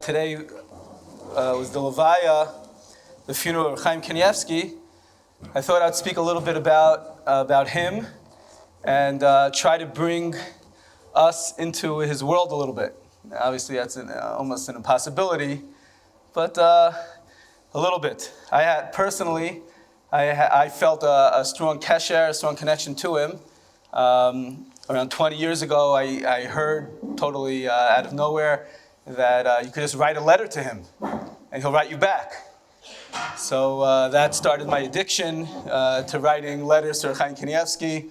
Today was the Levaya, the funeral of Chaim Kanievsky. I thought I'd speak a little bit about him and try to bring us into his world a little bit. Obviously, that's almost an impossibility, but a little bit. I felt a strong kesher, a strong connection to him. Around 20 years ago, I heard totally out of nowhere that you could just write a letter to him and he'll write you back. So that started my addiction to writing letters to Chaim Kanievsky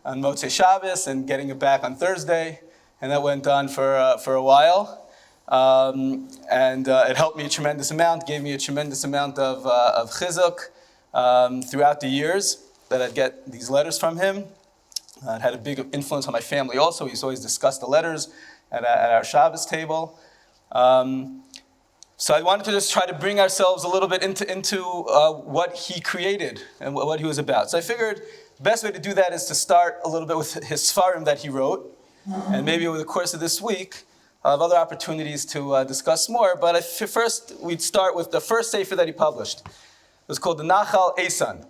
on Motzei Shabbos and getting it back on Thursday. And that went on for a while. And it helped me a tremendous amount, gave me a tremendous amount of chizuk throughout the years that I'd get these letters from him. It had a big influence on my family also. He used to always discuss the letters at our Shabbos table. So I wanted to just try to bring ourselves a little bit into what he created and what he was about. So I figured the best way to do that is to start a little bit with his Sfarim that he wrote. And maybe over the course of this week, I'll have other opportunities to discuss more. But first, we'd start with the first sefer that he published. It was called the Nachal Eisan.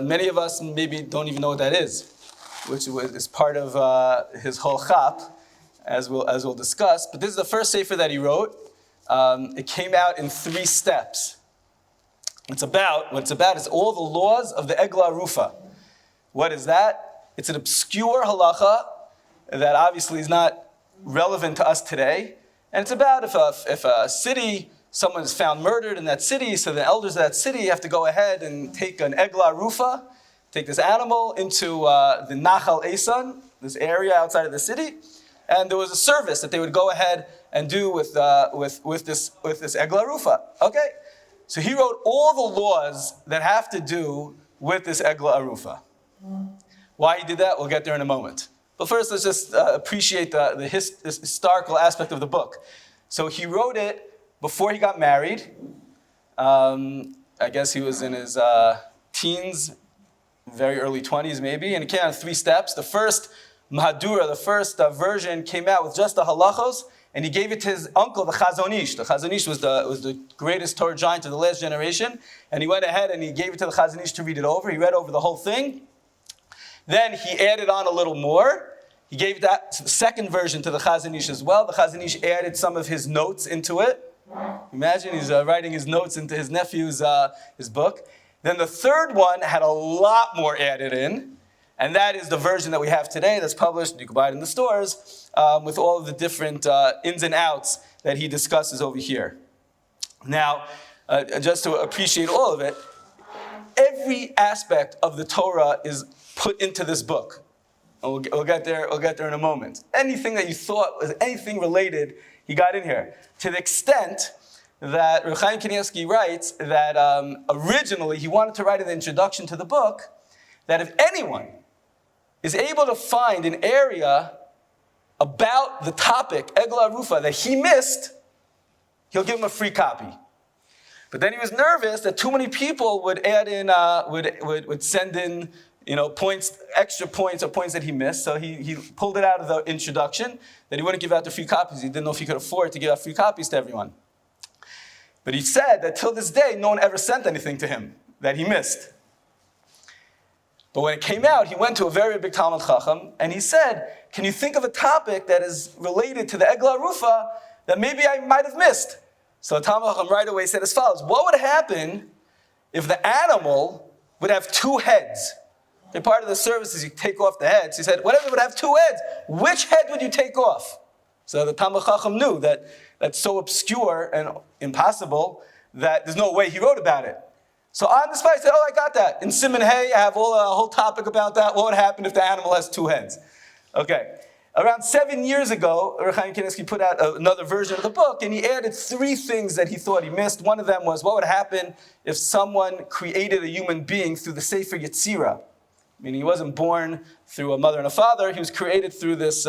Many of us maybe don't even know what that is, which is part of his whole chap, as we'll discuss. But this is the first sefer that he wrote. It came out in 3 steps. What it's about is all the laws of the Egla Rufa. What is that? It's an obscure halacha that obviously is not relevant to us today. And it's about if a city, someone is found murdered in that city, so the elders of that city have to go ahead and take an Egla Rufa, take this animal into the Nachal Eisan, this area outside of the city. And there was a service that they would go ahead and do with this Egla Rufa. Okay? So he wrote all the laws that have to do with this Egla Rufa. Why he did that, we'll get there in a moment. But first, let's just appreciate this historical aspect of the book. So he wrote it before he got married. I guess he was in his teens, very early 20s maybe, and it came out in 3 steps. The first Mahadura, the first version, came out with just the halachos, and he gave it to his uncle, the Chazon Ish. The Chazon Ish was the greatest Torah giant of the last generation, and he went ahead and he gave it to the Chazon Ish to read it over. He read over the whole thing. Then he added on a little more. He gave that second version to the Chazon Ish as well. The Chazon Ish added some of his notes into it. Imagine he's writing his notes into his nephew's his book. Then the third one had a lot more added in. And that is the version that we have today that's published. You can buy it in the stores with all of the different ins and outs that he discusses over here. Now, just to appreciate all of it, every aspect of the Torah is put into this book. And we'll get there in a moment. Anything that you thought was anything related, he got in here. To the extent that Chaim Kanievsky writes that originally he wanted to write in the introduction to the book that if anyone is able to find an area about the topic, Egla Rufa, that he missed, he'll give him a free copy. But then he was nervous that too many people would add in, would send in, points, extra points or points that he missed. So he pulled it out of the introduction that he wouldn't give out the free copies. He didn't know if he could afford to give out free copies to everyone. But he said that till this day, no one ever sent anything to him that he missed. But when it came out, he went to a very big Talmud Chacham, and he said, can you think of a topic that is related to the Egla Rufa that maybe I might have missed? So the Talmud Chacham right away said as follows: what would happen if the animal would have 2 heads? And part of the service is you take off the heads. He said, what if it would have 2 heads? Which head would you take off? So the Talmud Chacham knew that that's so obscure and impossible that there's no way he wrote about it. So on the spot, he said, I got that. In Siman Hay, I have a whole topic about that. What would happen if the animal has 2 heads? Okay. Around 7 years ago, Chaim Kanievsky put out another version of the book, and he added 3 things that he thought he missed. One of them was, what would happen if someone created a human being through the Sefer Yetzirah? Meaning he wasn't born through a mother and a father. He was created through this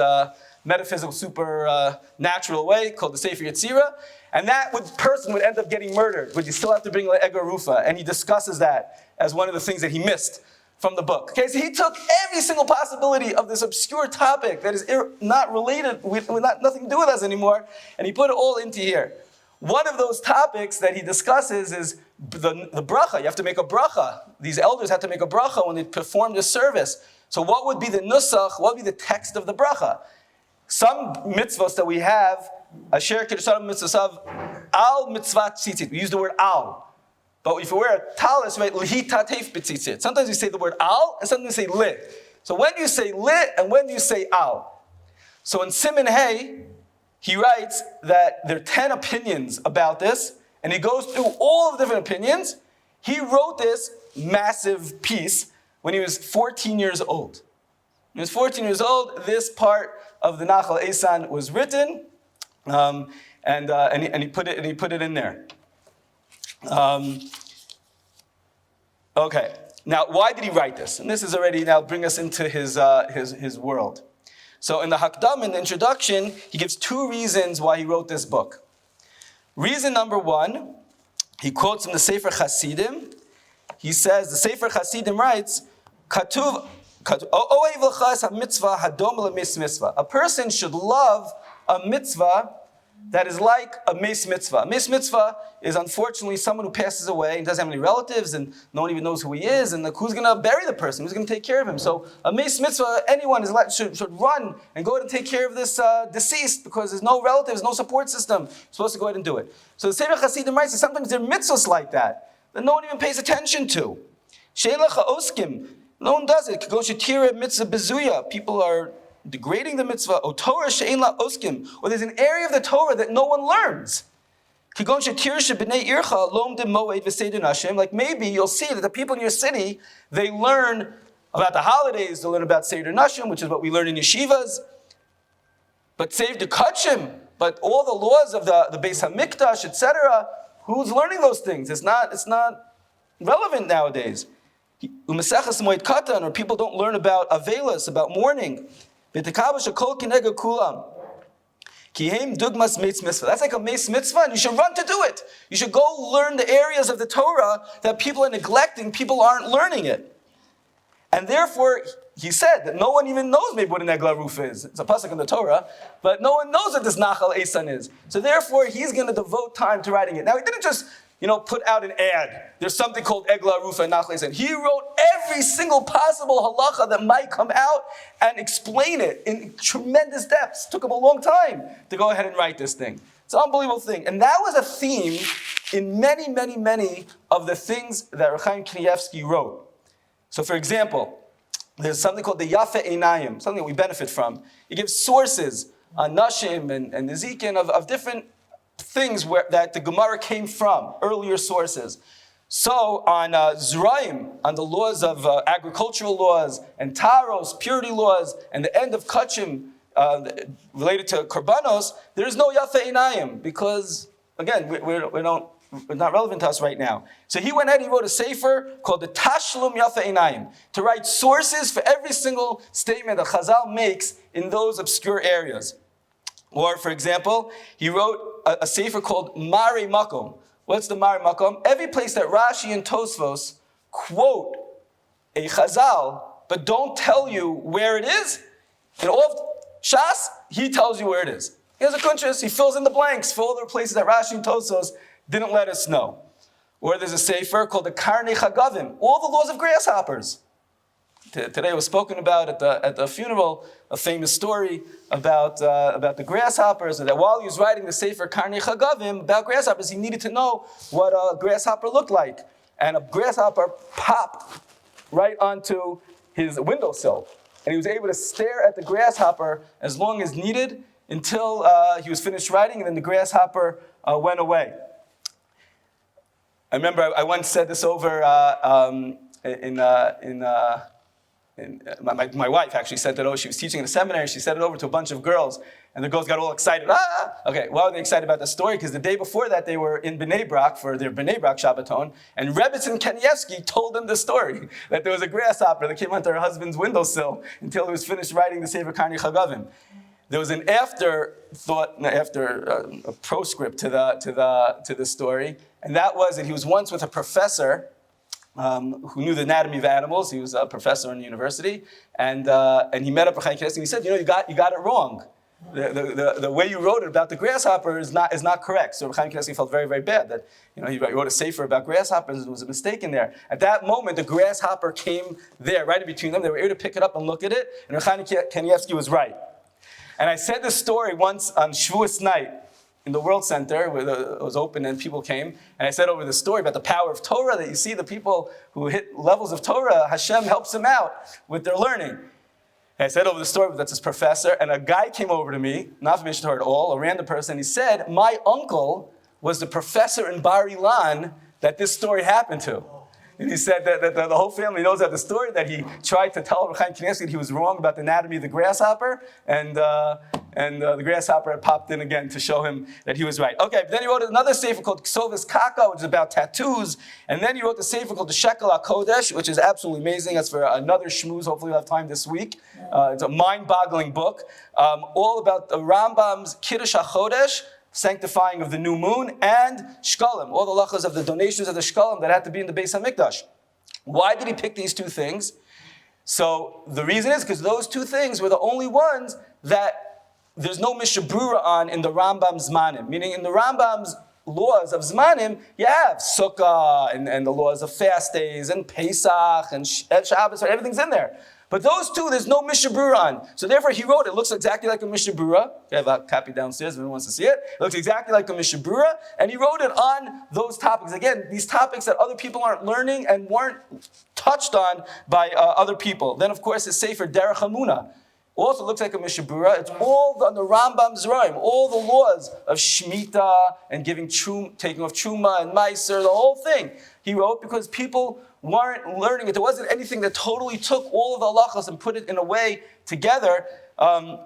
metaphysical, supernatural way called the Sefer Yetzirah. And that person would end up getting murdered. Would you still have to bring the Egla Rufa? And he discusses that as one of the things that he missed from the book. Okay, so he took every single possibility of this obscure topic that is not related, with nothing to do with us anymore, and he put it all into here. One of those topics that he discusses is the bracha. You have to make a bracha. These elders have to make a bracha when they perform the service. So what would be the nusach? What would be the text of the bracha? Some mitzvahs that we have, asher k'dushanim mitzvasav al mitzvat tzitzit. We use the word al. But if you wear a talis, right, lihitatef b'tzitzit. Sometimes you say the word al, and sometimes you say lit. So when do you say lit, and when do you say al? So in Siman Hey, he writes that there are 10 opinions about this, and he goes through all of the different opinions. He wrote this massive piece when he was 14 years old. When he was 14 years old, this part of the Nachal Eisan was written, and he put it in there. Okay, now why did he write this? And this is already now bring us into his world. So in the Hakdam, in the introduction, he gives 2 reasons why he wrote this book. Reason number 1, he quotes from the Sefer Hasidim. He says, the Sefer Hasidim writes, Katuv, a person should love a mitzvah that is like a meis mitzvah. A meis mitzvah is unfortunately someone who passes away and doesn't have any relatives and no one even knows who he is, and who's going to bury the person, who's going to take care of him. So a meis mitzvah, anyone should run and go ahead and take care of this deceased, because there's no relatives, no support system. You're supposed to go ahead and do it. So the Sefer Hasidim writes that sometimes there are mitzvahs like that no one even pays attention to. She'elacha oskim, no one does it. Kagon shetira mitzvah bezuya, people are degrading the mitzvah. O Torah she'en la oskim, or there's an area of the Torah that no one learns. Kagon shetir shebnei ircha lom de moed v'seder nashim, like maybe you'll see that the people in your city, they learn about the holidays, they learn about Seder Nashim, which is what we learn in yeshivas. But save the kachim, but all the laws of the Beis HaMikdash, etc., who's learning those things? It's not relevant nowadays. U'mesechas moed katan, or people don't learn about avelas, about mourning. V'tekabash hakol kinega kulam. Kihem dugmas meis mitzvah. That's like a meis mitzvah, and you should run to do it. You should go learn the areas of the Torah that people are neglecting, people aren't learning it. And therefore, he said that no one even knows maybe what an eglah roof is. It's a pasuk in the Torah, but no one knows what this Nachal Eisan is. So therefore, he's going to devote time to writing it. Now, he didn't just, put out an ad. There's something called eglah roof and Nachal Eisan. He wrote every single possible halacha that might come out and explain it in tremendous depths. It took him a long time to go ahead and write this thing. It's an unbelievable thing. And that was a theme in many, many, many of the things that Chaim Kanievsky wrote. So for example, there's something called the Yafe Einayim, something that we benefit from. It gives sources on Nashim and Nezikin of different things that the Gemara came from, earlier sources. So on Zuraim, on the laws of agricultural laws, and Taros, purity laws, and the end of Kachim related to Korbanos, there is no Yafe Einayim, because, again, we're not relevant to us right now. So he went ahead, he wrote a sefer called the Tashlum Yafe Einayim, to write sources for every single statement that Chazal makes in those obscure areas. Or, for example, he wrote a sefer called Mare Makom. What's the Mare Makom? Every place that Rashi and Tosfos quote a Chazal, but don't tell you where it is, in all of Shas, he tells you where it is. He has a kuntres, he fills in the blanks for all the places that Rashi and Tosfos didn't let us know. Or there's a sefer called the Karnei Chagavim, all the laws of grasshoppers. Today it was spoken about at the funeral, a famous story about the grasshoppers, and that while he was writing the sefer Karnei Chagavim about grasshoppers, he needed to know what a grasshopper looked like. And a grasshopper popped right onto his windowsill. And he was able to stare at the grasshopper as long as needed until he was finished writing, and then the grasshopper went away. I remember I once said this over my wife actually said that. She was teaching in a seminary. She said it over to a bunch of girls, and the girls got all excited. Okay, why were they excited about the story? Because the day before that, they were in Bnei Brak for their Bnei Brak Shabbaton, and Rebbetzin Kanievsky told them the story that there was a grasshopper that came onto her husband's windowsill until he was finished writing the Sefer Karnei Chagavim. There was an a proscript to the story, and that was that he was once with a professor who knew the anatomy of animals. He was a professor in the university, and he met up with Chaim Kanievsky, and he said, you got it wrong. The way you wrote it about the grasshopper is not correct. So Chaim Kanievsky felt very, very bad that he wrote a sefer about grasshoppers and there was a mistake in there. At that moment, the grasshopper came there, right in between them. They were able to pick it up and look at it, and Chaim Kanievsky was right. And I said this story once on Shavuos night in the World Center, where it was open and people came, and I said over the story about the power of Torah, that you see the people who hit levels of Torah, Hashem helps them out with their learning. And I said over the story, that's his professor, and a guy came over to me, not from Torah at all, a random person, he said, my uncle was the professor in Bar Ilan that this story happened to. And he said that the whole family knows that the story, that he tried to tell Chaim Kanievsky that he was wrong about the anatomy of the grasshopper, and the grasshopper had popped in again to show him that he was right. Okay, but then he wrote another sefer called Ksovis Kaka, which is about tattoos, and then he wrote the sefer called the Shekel HaKodesh, which is absolutely amazing. That's for another shmooze. Hopefully we'll have time this week. It's a mind-boggling book, all about the Rambam's Kiddush HaChodesh, sanctifying of the new moon, and shkalim, all the lachas of the donations of the shkalim that had to be in the Beis HaMikdash. Why did he pick these two things? So the reason is because those two things were the only ones that there's no mishabrura on in the Rambam's Zmanim. Meaning in the Rambam's laws of Zmanim, you have Sukkah and the laws of fast days and Pesach and Shabbos, everything's in there. But those two, there's no mishabrura on. So therefore he wrote, it looks exactly like a mishabrura. I have a copy downstairs if anyone wants to see it. It looks exactly like a mishabrura. And he wrote it on those topics. Again, these topics that other people aren't learning and weren't touched on by other people. Then of course his sefer Derech Hamuna also looks like a mishabrura. It's all on the Rambam's Zraim, all the laws of Shemitah and taking off Truma and Meiser, the whole thing. He wrote because people weren't learning it. There wasn't anything that totally took all of the halachas and put it in a way together. That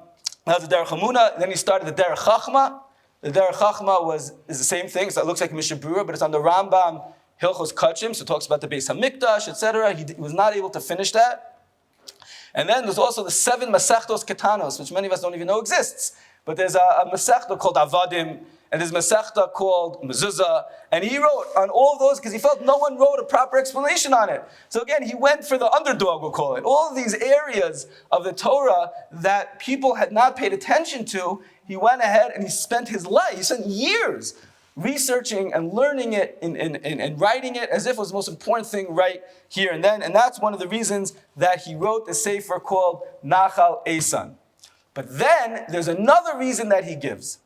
was the Derech Hamuna. Then he started the Derech Chachma. The Derech Chachma is the same thing. So it looks like a mishabrura, but it's on the Rambam Hilchos Kachim. So it talks about the Beis HaMikdash, etc. He was not able to finish that. And then there's also the 7 Masechtos Ketanos, which many of us don't even know exists. But there's a Masechta called Avadim, and there's Masechta called Mezuzah, and he wrote on all of those because he felt no one wrote a proper explanation on it. So again, he went for the underdog, we'll call it. All of these areas of the Torah that people had not paid attention to, he went ahead and he spent his life, he spent years researching and learning it and writing it as if it was the most important thing right here and then. And that's one of the reasons that he wrote the sefer called Nachal Eisan. But then there's another reason that he gives.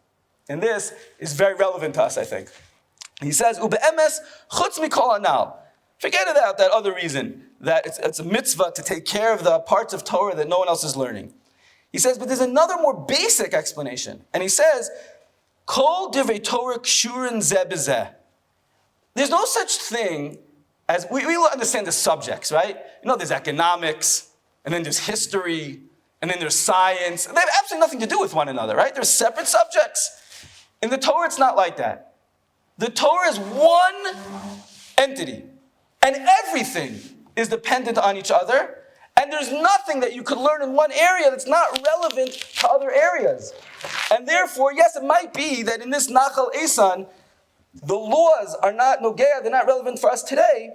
And this is very relevant to us, I think. He says, Ube'emes chutz mikol anal. Forget about that other reason, that it's a mitzvah to take care of the parts of Torah that no one else is learning. He says, but there's another more basic explanation. And he says, Kol divrei Torah kshurin zeh b'zeh. There's no such thing as, we understand the subjects, right? There's economics, and then there's history, and then there's science. They have absolutely nothing to do with one another, right? They're separate subjects. In the Torah, it's not like that. The Torah is one entity, and everything is dependent on each other, and there's nothing that you could learn in one area that's not relevant to other areas. And therefore, yes, it might be that in this Nachal Eisan, the laws are not nogea, they're not relevant for us today,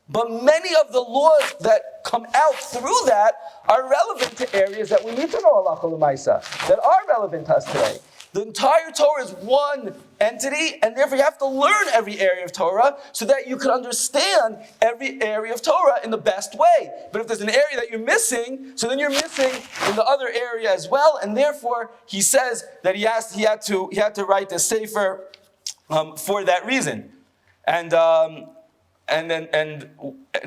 but many of the laws that come out through that are relevant to areas that we need to know halacha l'maisa, that are relevant to us today. The entire Torah is one entity, and therefore you have to learn every area of Torah so that you can understand every area of Torah in the best way. But if there's an area that you're missing, so then you're missing in the other area as well, and therefore he says that he had to write the sefer for that reason. And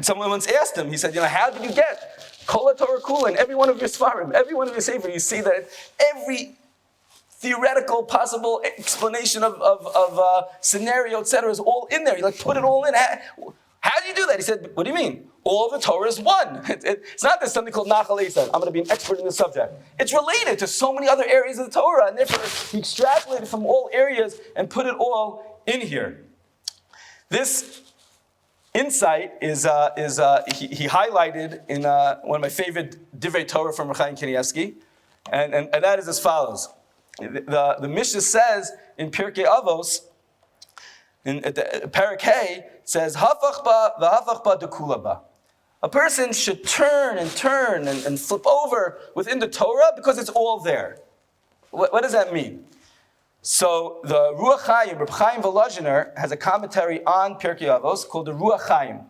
someone once asked him, he said, how did you get Kol HaTorah Kula in every one of your Sfarim, every one of your sefer? You see that every theoretical possible explanation of scenario, etc., is all in there. You put it all in. How do you do that? He said, what do you mean? All the Torah is one. It's not there's something called Nachal Eisan. I'm going to be an expert in this subject. It's related to so many other areas of the Torah, and therefore he extrapolated from all areas and put it all in here. This insight is he highlighted in one of my favorite Divrei Torah from Chaim Kanievsky, and that is as follows. The Mishnah says in Pirkei Avos at the Perek Hey, it says, Hafach ba v'hafach ba dekula ba. A person should turn and flip over within the Torah because it's all there. What does that mean? So the Ruach Chaim, Reb Chaim Volozhiner, has a commentary on Pirkei Avos called the Ruach Chaim.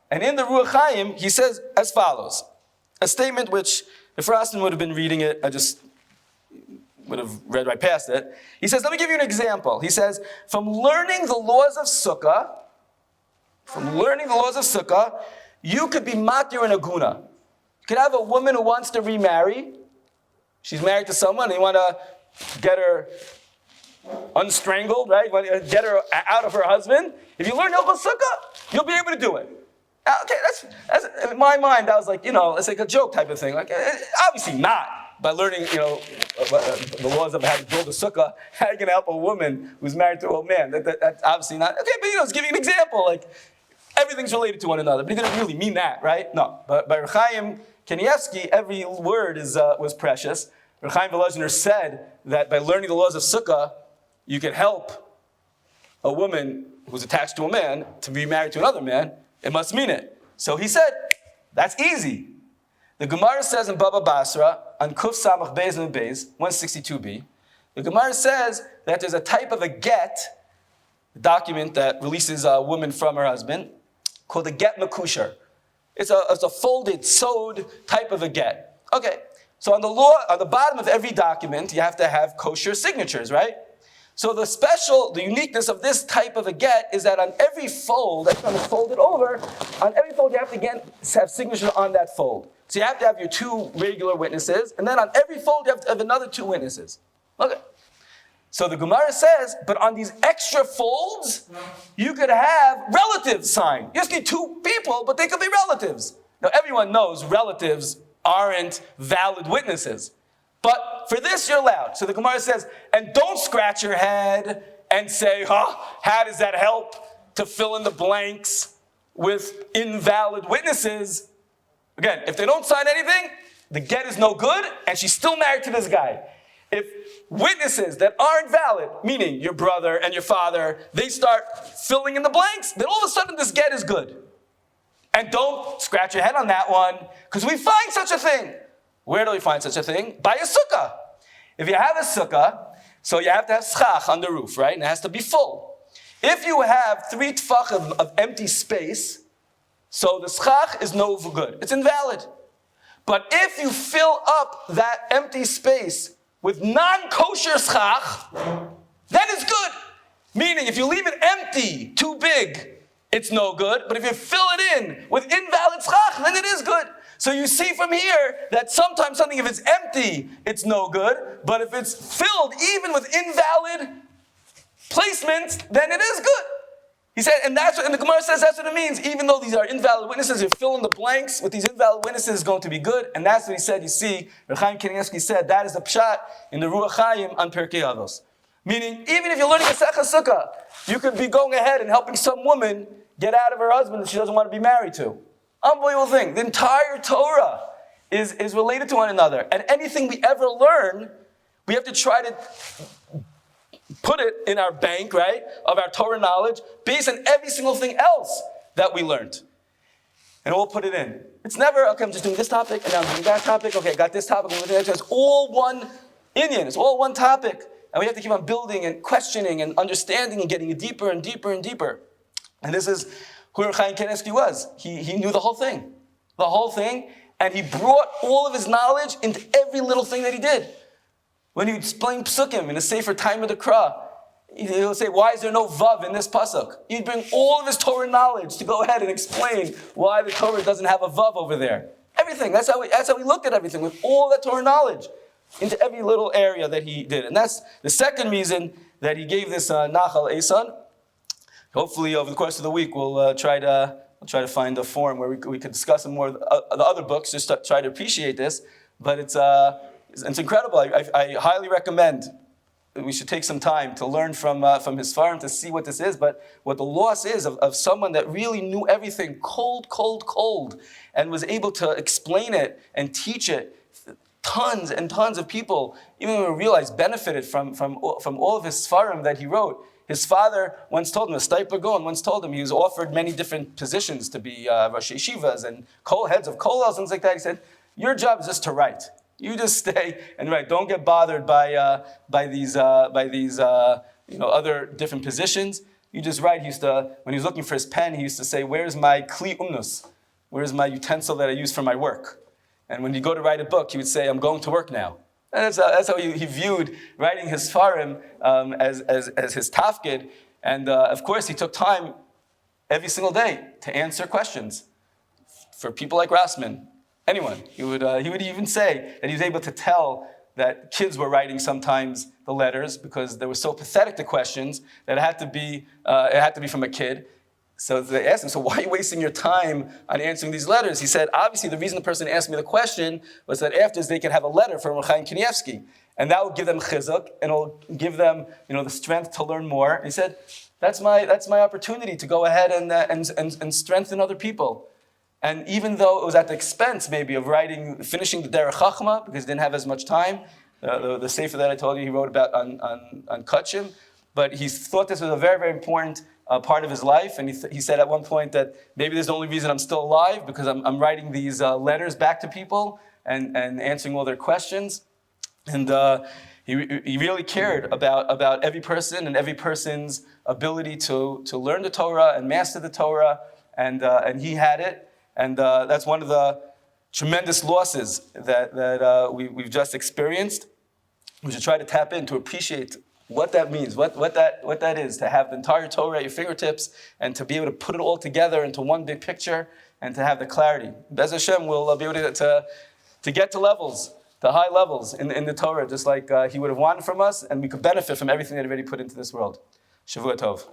And in the Ruach Chaim, he says as follows, a statement which, if Rastin would have been reading it, I just would have read right past it. He says, let me give you an example. He says, from learning the laws of Sukkah, you could be matir in a guna. You could have a woman who wants to remarry. She's married to someone and you want to get her unstrangled, right? You want to get her out of her husband. If you learn Hilchos Sukkah, you'll be able to do it. Okay, that's in my mind, I was like, it's like a joke type of thing. Like, obviously not. By learning, the laws of how to build a sukkah, how are you going to help a woman who's married to an old man? That's obviously not. Okay, but it's giving an example. Like, everything's related to one another. But he didn't really mean that, right? No. But by Chaim Kanievsky, every word was precious. Chaim Volozhiner said that by learning the laws of sukkah, you can help a woman who's attached to a man to be married to another man. It must mean it. So he said, that's easy. The Gemara says in Baba Basra, on Kuf Samach Beis and Beis, 162b, the Gemara says that there's a type of a get, a document that releases a woman from her husband, called a get makusher. It's a folded, sewed type of a get. Okay, so on the bottom of every document, you have to have kosher signatures, right? So the uniqueness of this type of a get is that on every fold, that's going to fold it over, on every fold you have to have signature on that fold. So you have to have your two regular witnesses, and then on every fold you have to have another two witnesses. Okay. So the Gemara says, but on these extra folds, you could have relatives sign. You just need two people, but they could be relatives. Now everyone knows relatives aren't valid witnesses. But for this, you're allowed. So the Gemara says, and don't scratch your head and say, how does that help to fill in the blanks with invalid witnesses? Again, if they don't sign anything, the get is no good, and she's still married to this guy. If witnesses that aren't valid, meaning your brother and your father, they start filling in the blanks, then all of a sudden this get is good. And don't scratch your head on that one, because we find such a thing. Where do we find such a thing? By a sukkah. If you have a sukkah, so you have to have schach on the roof, right? And it has to be full. If you have 3 tfachim of empty space, so the schach is no good. It's invalid. But if you fill up that empty space with non-kosher schach, then it's good. Meaning, if you leave it empty, too big, it's no good. But if you fill it in with invalid schach, then it is good. So you see from here that sometimes something, if it's empty, it's no good. But if it's filled even with invalid placements, then it is good. He said, and the Gemara says that's what it means. Even though these are invalid witnesses, you fill in the blanks with these invalid witnesses is going to be good. And that's what he said. You see, Chaim Kanievsky said that is the pshat in the Ruach Chaim on Pirkei Avos. Meaning, even if you're learning a Sechah Sukkah, you could be going ahead and helping some woman get out of her husband that she doesn't want to be married to. Unbelievable thing. The entire Torah is related to one another. And anything we ever learn, we have to try to put it in our bank, right, of our Torah knowledge, based on every single thing else that we learned. And we'll put it in. It's never, okay, I'm just doing this topic, and now I'm doing that topic, okay, I got this topic, it's all one Inyan, it's all one topic. And we have to keep on building and questioning and understanding and getting it deeper and deeper and deeper. And this is who Chaim Kanievsky was. He knew the whole thing. The whole thing, and he brought all of his knowledge into every little thing that he did. When he would explain psukim in a sefer time of the Kra, he'll say, why is there no vav in this pasuk? He'd bring all of his Torah knowledge to go ahead and explain why the Torah doesn't have a vav over there. Everything. That's how he looked at everything, with all that Torah knowledge into every little area that he did. And that's the second reason that he gave this Nachal Eisan. Hopefully, over the course of the week, we'll try to find a forum where we could discuss some more of the other books, just to try to appreciate this. But it's incredible. I highly recommend that we should take some time to learn from his farm to see what this is. But what the loss is of someone that really knew everything cold, and was able to explain it and teach it tons and tons of people, even when we realize, benefited from all of his Sfarim that he wrote. His father once told him, a Steiper Gaon once told him, he was offered many different positions to be Rosh Yeshivas and heads of kollels, things like that. He said, your job is just to write. You just stay and write. Don't get bothered by these other different positions. You just write. When he was looking for his pen, he used to say, where's my kli umnus? Where's my utensil that I use for my work? And when you go to write a book, he would say, I'm going to work now. And that's how he viewed writing his Sfarim as his tafkid. And of course, he took time every single day to answer questions for people like Rassman, anyone. He would even say that he was able to tell that kids were writing sometimes the letters because they were so pathetic, the questions, that it had to be from a kid. So they asked him, so why are you wasting your time on answering these letters? He said, obviously the reason the person asked me the question was that after they could have a letter from Chaim Kanievsky. And that will give them chizuk, and it'll give them the strength to learn more. And he said, that's my opportunity to go ahead and strengthen other people. And even though it was at the expense maybe of finishing the Derech Chachma, because he didn't have as much time, the sefer that I told you he wrote about on Kutchim, but he thought this was a very, very important part of his life, and he said at one point that maybe this is the only reason I'm still alive, because I'm writing these letters back to people and answering all their questions. And he really cared about every person and every person's ability to learn the Torah and master the Torah, and he had it. And that's one of the tremendous losses that we've just experienced. We should try to tap in to appreciate what that means, what that is, to have the entire Torah at your fingertips and to be able to put it all together into one big picture and to have the clarity. Bez Hashem will be able to get to high levels in the Torah, just like he would have wanted from us, and we could benefit from everything that he already put into this world. Shavua Tov.